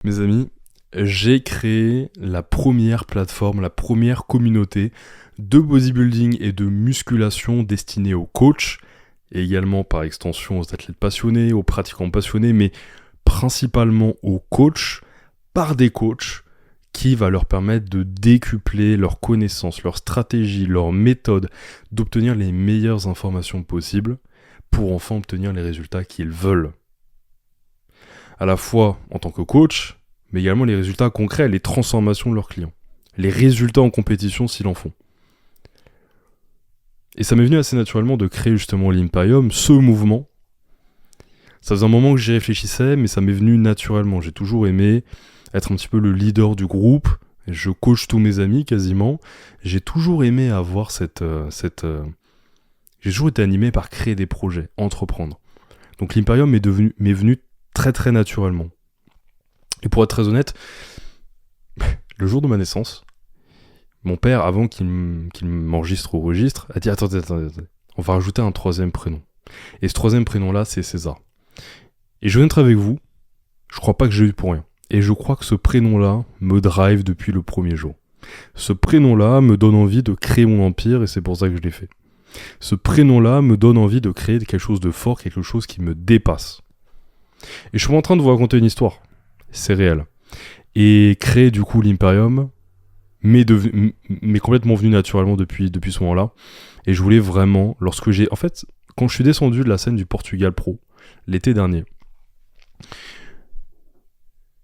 Mes amis, j'ai créé la première plateforme, la première communauté de bodybuilding et de musculation destinée aux coachs, et également par extension aux athlètes passionnés, aux pratiquants passionnés, mais principalement aux coachs, par des coachs qui va leur permettre de décupler leurs connaissances, leurs stratégies, leurs méthodes, d'obtenir les meilleures informations possibles pour enfin obtenir les résultats qu'ils veulent. À la fois en tant que coach, mais également les résultats concrets, les transformations de leurs clients, les résultats en compétition s'ils en font. Et ça m'est venu assez naturellement de créer justement l'Imperium, ce mouvement. Ça faisait un moment que j'y réfléchissais, mais ça m'est venu naturellement. J'ai toujours aimé être un petit peu le leader du groupe. Je coach tous mes amis quasiment. J'ai toujours aimé avoir J'ai toujours été animé par créer des projets, entreprendre. Donc l'Imperium m'est venu très très naturellement. Et pour être très honnête, le jour de ma naissance, mon père, avant qu'il m'enregistre au registre, a dit attendez, on va rajouter un troisième prénom. Et ce troisième prénom-là, c'est César. Et je viens d'être avec vous, je crois pas que j'ai eu pour rien. Et je crois que ce prénom-là me drive depuis le premier jour. Ce prénom-là me donne envie de créer mon empire et c'est pour ça que je l'ai fait. Ce prénom-là me donne envie de créer quelque chose de fort, quelque chose qui me dépasse. Et je suis en train de vous raconter une histoire. C'est réel. Et créer du coup l'Imperium m'est complètement venu naturellement depuis ce moment-là. Et je voulais vraiment, en fait, quand je suis descendu de la scène du Portugal Pro, l'été dernier,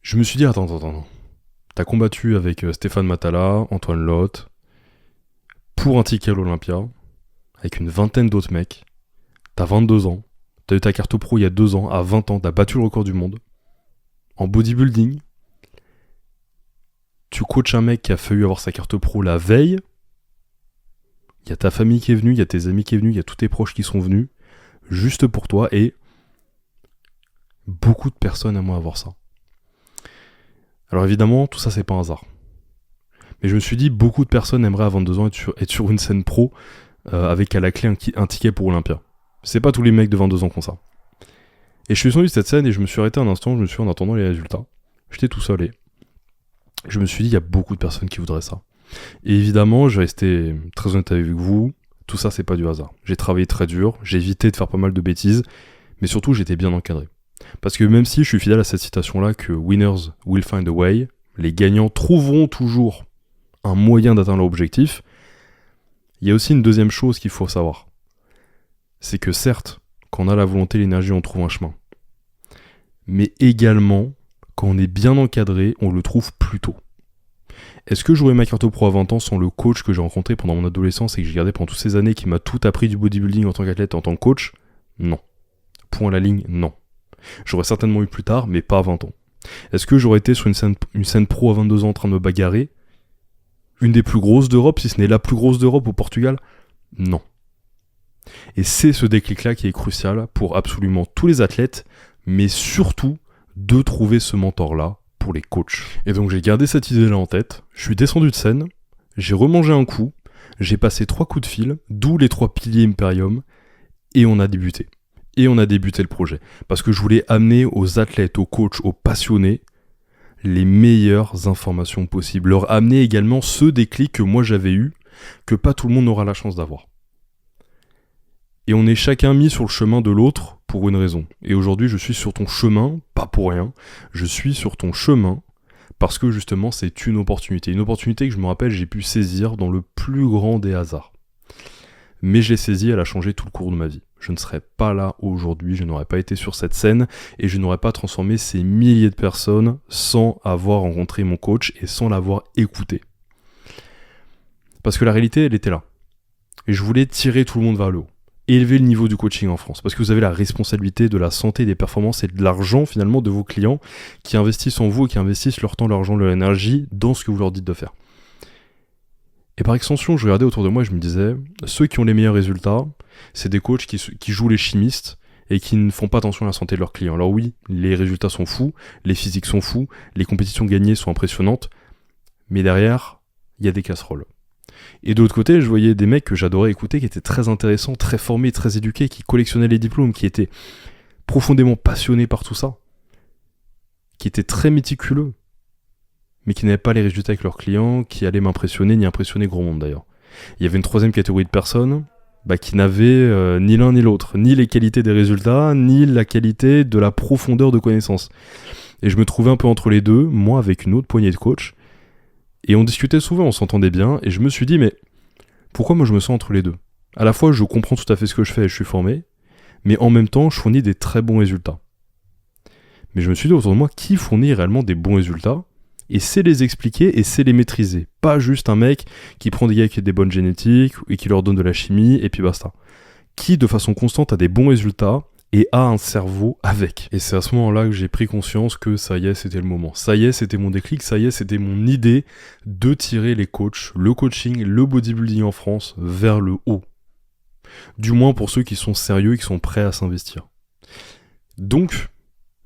je me suis dit, attends. T'as combattu avec Stéphane Matala, Antoine Lotte, pour un ticket à l'Olympia, avec une vingtaine d'autres mecs. T'as 22 ans. T'as eu ta carte pro il y a 2 ans. À 20 ans, t'as battu le record du monde. En bodybuilding, tu coaches un mec qui a failli avoir sa carte pro la veille. Il y a ta famille qui est venue, il y a tes amis qui est venus, il y a tous tes proches qui sont venus, juste pour toi, et beaucoup de personnes aimeraient avoir ça. Alors évidemment, tout ça c'est pas un hasard. Mais je me suis dit, beaucoup de personnes aimeraient à 22 ans être sur une scène pro avec à la clé un ticket pour Olympia. C'est pas tous les mecs de 22 ans qui ont ça. Et je suis descendu de cette scène et je me suis arrêté un instant, je me suis dit en attendant les résultats. J'étais tout seul et je me suis dit, il y a beaucoup de personnes qui voudraient ça. Et évidemment, je vais rester très honnête avec vous, tout ça c'est pas du hasard. J'ai travaillé très dur, j'ai évité de faire pas mal de bêtises, mais surtout j'étais bien encadré. Parce que même si je suis fidèle à cette citation-là que winners will find a way, les gagnants trouveront toujours un moyen d'atteindre leur objectif, il y a aussi une deuxième chose qu'il faut savoir. C'est que certes, quand on a la volonté, l'énergie, on trouve un chemin. Mais également, quand on est bien encadré, on le trouve plus tôt. Est-ce que j'aurais ma carte pro à 20 ans sans le coach que j'ai rencontré pendant mon adolescence et que j'ai gardé pendant toutes ces années, qui m'a tout appris du bodybuilding en tant qu'athlète et en tant que coach ? Non. Point à la ligne, non. J'aurais certainement eu plus tard, mais pas à 20 ans. Est-ce que j'aurais été sur une scène pro à 22 ans en train de me bagarrer ? Une des plus grosses d'Europe, si ce n'est la plus grosse d'Europe au Portugal ? Non. Et c'est ce déclic-là qui est crucial pour absolument tous les athlètes, mais surtout de trouver ce mentor-là pour les coachs. Et donc j'ai gardé cette idée-là en tête, je suis descendu de scène, j'ai remangé un coup, j'ai passé 3 coups de fil, d'où les 3 piliers Imperium, et on a débuté. Et on a débuté le projet. Parce que je voulais amener aux athlètes, aux coachs, aux passionnés, les meilleures informations possibles. Leur amener également ce déclic que moi j'avais eu, que pas tout le monde aura la chance d'avoir. Et on est chacun mis sur le chemin de l'autre pour une raison. Et aujourd'hui, je suis sur ton chemin, pas pour rien. Je suis sur ton chemin parce que justement, c'est une opportunité. Une opportunité que je me rappelle, j'ai pu saisir dans le plus grand des hasards. Mais je l'ai saisie, elle a changé tout le cours de ma vie. Je ne serais pas là aujourd'hui, je n'aurais pas été sur cette scène et je n'aurais pas transformé ces milliers de personnes sans avoir rencontré mon coach et sans l'avoir écouté. Parce que la réalité, elle était là. Et je voulais tirer tout le monde vers le haut. Élever le niveau du coaching en France, parce que vous avez la responsabilité de la santé, des performances et de l'argent finalement de vos clients qui investissent en vous et qui investissent leur temps, leur argent, leur énergie dans ce que vous leur dites de faire. Et par extension, je regardais autour de moi et je me disais, ceux qui ont les meilleurs résultats, c'est des coachs qui jouent les chimistes et qui ne font pas attention à la santé de leurs clients. Alors oui, les résultats sont fous, les physiques sont fous, les compétitions gagnées sont impressionnantes, mais derrière, il y a des casseroles. Et de l'autre côté, je voyais des mecs que j'adorais écouter, qui étaient très intéressants, très formés, très éduqués, qui collectionnaient les diplômes, qui étaient profondément passionnés par tout ça, qui étaient très méticuleux, mais qui n'avaient pas les résultats avec leurs clients, qui allaient m'impressionner, ni impressionner grand monde d'ailleurs. Il y avait une troisième catégorie de personnes qui n'avaient ni l'un ni l'autre, ni les qualités des résultats, ni la qualité de la profondeur de connaissances. Et je me trouvais un peu entre les deux, moi avec une autre poignée de coachs, et on discutait souvent, on s'entendait bien, et je me suis dit, mais pourquoi moi je me sens entre les deux ? À la fois, je comprends tout à fait ce que je fais et je suis formé, mais en même temps, je fournis des très bons résultats. Mais je me suis dit autour de moi, qui fournit réellement des bons résultats ? Et sait les expliquer et sait les maîtriser. Pas juste un mec qui prend des gars qui ont des bonnes génétiques et qui leur donne de la chimie et puis basta. Qui de façon constante a des bons résultats et a un cerveau avec. Et c'est à ce moment-là que j'ai pris conscience que ça y est, c'était le moment. Ça y est, c'était mon déclic, ça y est, c'était mon idée de tirer les coachs, le coaching, le bodybuilding en France vers le haut. Du moins pour ceux qui sont sérieux et qui sont prêts à s'investir. Donc,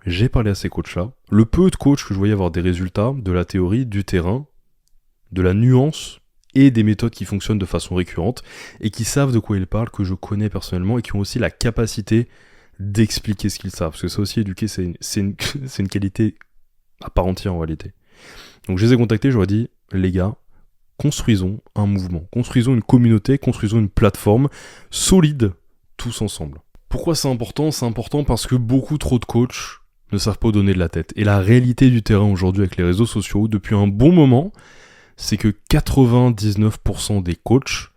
j'ai parlé à ces coachs-là. Le peu de coachs que je voyais avoir des résultats, de la théorie, du terrain, de la nuance et des méthodes qui fonctionnent de façon récurrente et qui savent de quoi ils parlent, que je connais personnellement et qui ont aussi la capacité d'expliquer ce qu'ils savent. Parce que ça aussi, éduquer, c'est une qualité à part entière en réalité. Donc je les ai contactés, je leur ai dit, les gars, construisons un mouvement, construisons une communauté, construisons une plateforme solide, tous ensemble. Pourquoi c'est important ? C'est important parce que beaucoup trop de coachs ne savent pas donner de la tête. Et la réalité du terrain aujourd'hui avec les réseaux sociaux, depuis un bon moment, c'est que 99% des coachs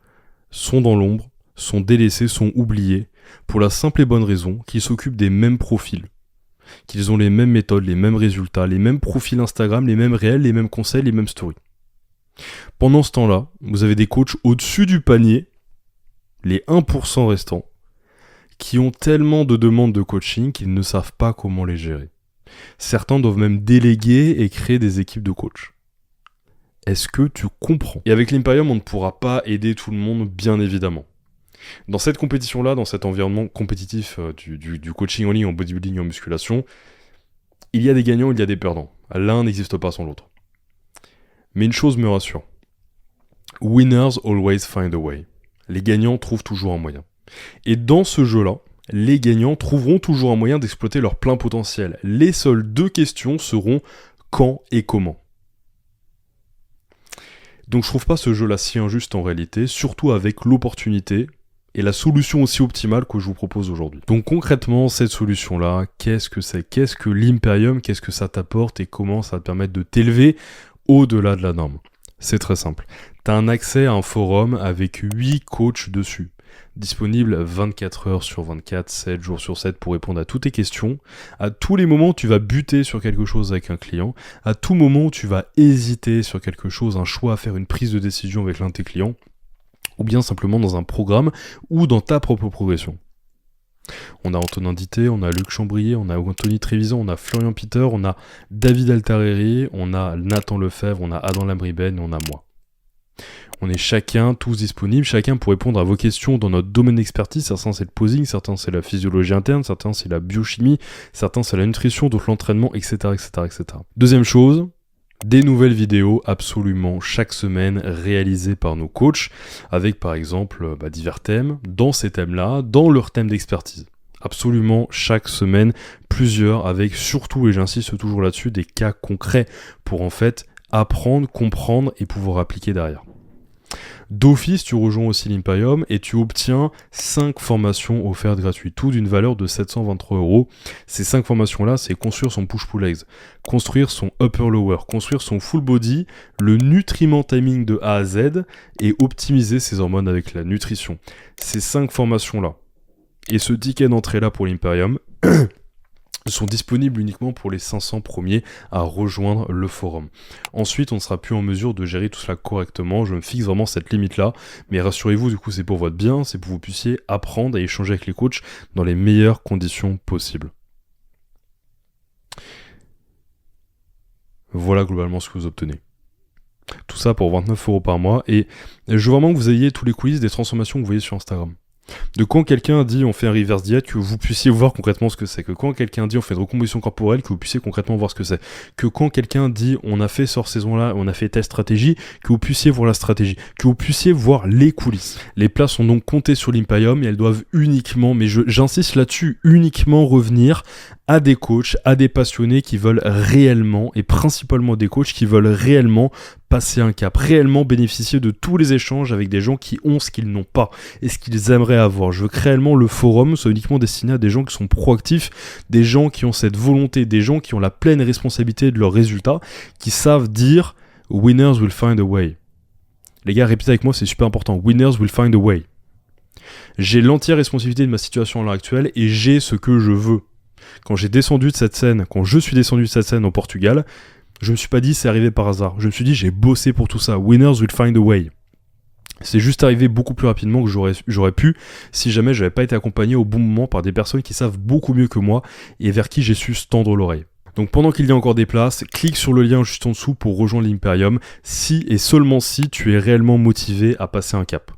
sont dans l'ombre, sont délaissés, sont oubliés, pour la simple et bonne raison qu'ils s'occupent des mêmes profils, qu'ils ont les mêmes méthodes, les mêmes résultats, les mêmes profils Instagram, les mêmes réels, les mêmes conseils, les mêmes stories. Pendant ce temps-là, vous avez des coachs au-dessus du panier, les 1% restants, qui ont tellement de demandes de coaching qu'ils ne savent pas comment les gérer. Certains doivent même déléguer et créer des équipes de coachs. Est-ce que tu comprends ? Et avec l'Imperium, on ne pourra pas aider tout le monde, bien évidemment. Dans cette compétition-là, dans cet environnement compétitif du coaching en ligne, en bodybuilding et en musculation, il y a des gagnants, il y a des perdants. L'un n'existe pas sans l'autre. Mais une chose me rassure. Winners always find a way. Les gagnants trouvent toujours un moyen. Et dans ce jeu-là, les gagnants trouveront toujours un moyen d'exploiter leur plein potentiel. Les seules deux questions seront quand et comment. Donc je trouve pas ce jeu-là si injuste en réalité, surtout avec l'opportunité et la solution aussi optimale que je vous propose aujourd'hui. Donc concrètement, cette solution-là, qu'est-ce que c'est ? Qu'est-ce que l'Imperium ? Qu'est-ce que ça t'apporte et comment ça va te permettre de t'élever au-delà de la norme ? C'est très simple. Tu as un accès à un forum avec 8 coachs dessus, disponible 24 heures sur 24, 7 jours sur 7 pour répondre à toutes tes questions. À tous les moments où tu vas buter sur quelque chose avec un client, à tout moment où tu vas hésiter sur quelque chose, un choix à faire, une prise de décision avec l'un de tes clients, ou bien simplement dans un programme ou dans ta propre progression. On a Antonin Dité, on a Luc Chambrier, on a Anthony Trévisan, on a Florian Peter, on a David Altareri, on a Nathan Lefebvre, on a Adam Lambriben et on a moi. On est chacun, tous disponibles, chacun pour répondre à vos questions dans notre domaine d'expertise. Certains c'est le posing, certains c'est la physiologie interne, certains c'est la biochimie, certains c'est la nutrition, d'autres l'entraînement, etc., etc., etc. Deuxième chose, des nouvelles vidéos absolument chaque semaine réalisées par nos coachs, avec par exemple divers thèmes, dans ces thèmes-là, dans leur thème d'expertise. Absolument chaque semaine, plusieurs, avec surtout, et j'insiste toujours là-dessus, des cas concrets pour en fait apprendre, comprendre et pouvoir appliquer derrière. D'office, tu rejoins aussi l'Imperium et tu obtiens 5 formations offertes gratuites, tout d'une valeur de 723 €. Ces 5 formations-là, c'est construire son push-pull legs, construire son upper-lower, construire son full body, le nutriment timing de A à Z et optimiser ses hormones avec la nutrition. Ces 5 formations-là et ce ticket d'entrée-là pour l'Imperium sont disponibles uniquement pour les 500 premiers à rejoindre le forum. Ensuite, on ne sera plus en mesure de gérer tout cela correctement. Je me fixe vraiment cette limite-là. Mais rassurez-vous, du coup, c'est pour votre bien. C'est pour que vous puissiez apprendre et échanger avec les coachs dans les meilleures conditions possibles. Voilà globalement ce que vous obtenez. Tout ça pour 29 € par mois. Et je veux vraiment que vous ayez tous les coulisses des transformations que vous voyez sur Instagram. De quand quelqu'un dit on fait un reverse diet, que vous puissiez voir concrètement ce que c'est. Que quand quelqu'un dit on fait une recomposition corporelle, que vous puissiez concrètement voir ce que c'est. Que quand quelqu'un dit on a fait cette saison-là, on a fait telle stratégie, que vous puissiez voir la stratégie. Que vous puissiez voir les coulisses. Les places sont donc comptées sur l'Imperium et elles doivent uniquement, mais j'insiste là-dessus, uniquement revenir à des coachs, à des passionnés qui veulent réellement, et principalement des coachs qui veulent réellement passer un cap, réellement bénéficier de tous les échanges avec des gens qui ont ce qu'ils n'ont pas et ce qu'ils aimeraient avoir. Je veux que réellement le forum soit uniquement destiné à des gens qui sont proactifs, des gens qui ont cette volonté, des gens qui ont la pleine responsabilité de leurs résultats, qui savent dire « winners will find a way ». Les gars, répétez avec moi, c'est super important. « Winners will find a way ». J'ai l'entière responsabilité de ma situation à l'heure actuelle et j'ai ce que je veux. Quand je suis descendu de cette scène au Portugal, je me suis pas dit c'est arrivé par hasard. Je me suis dit j'ai bossé pour tout ça. Winners will find a way. C'est juste arrivé beaucoup plus rapidement que j'aurais pu si jamais j'avais pas été accompagné au bon moment par des personnes qui savent beaucoup mieux que moi et vers qui j'ai su tendre l'oreille. Donc pendant qu'il y a encore des places, clique sur le lien juste en dessous pour rejoindre l'Imperium si et seulement si tu es réellement motivé à passer un cap.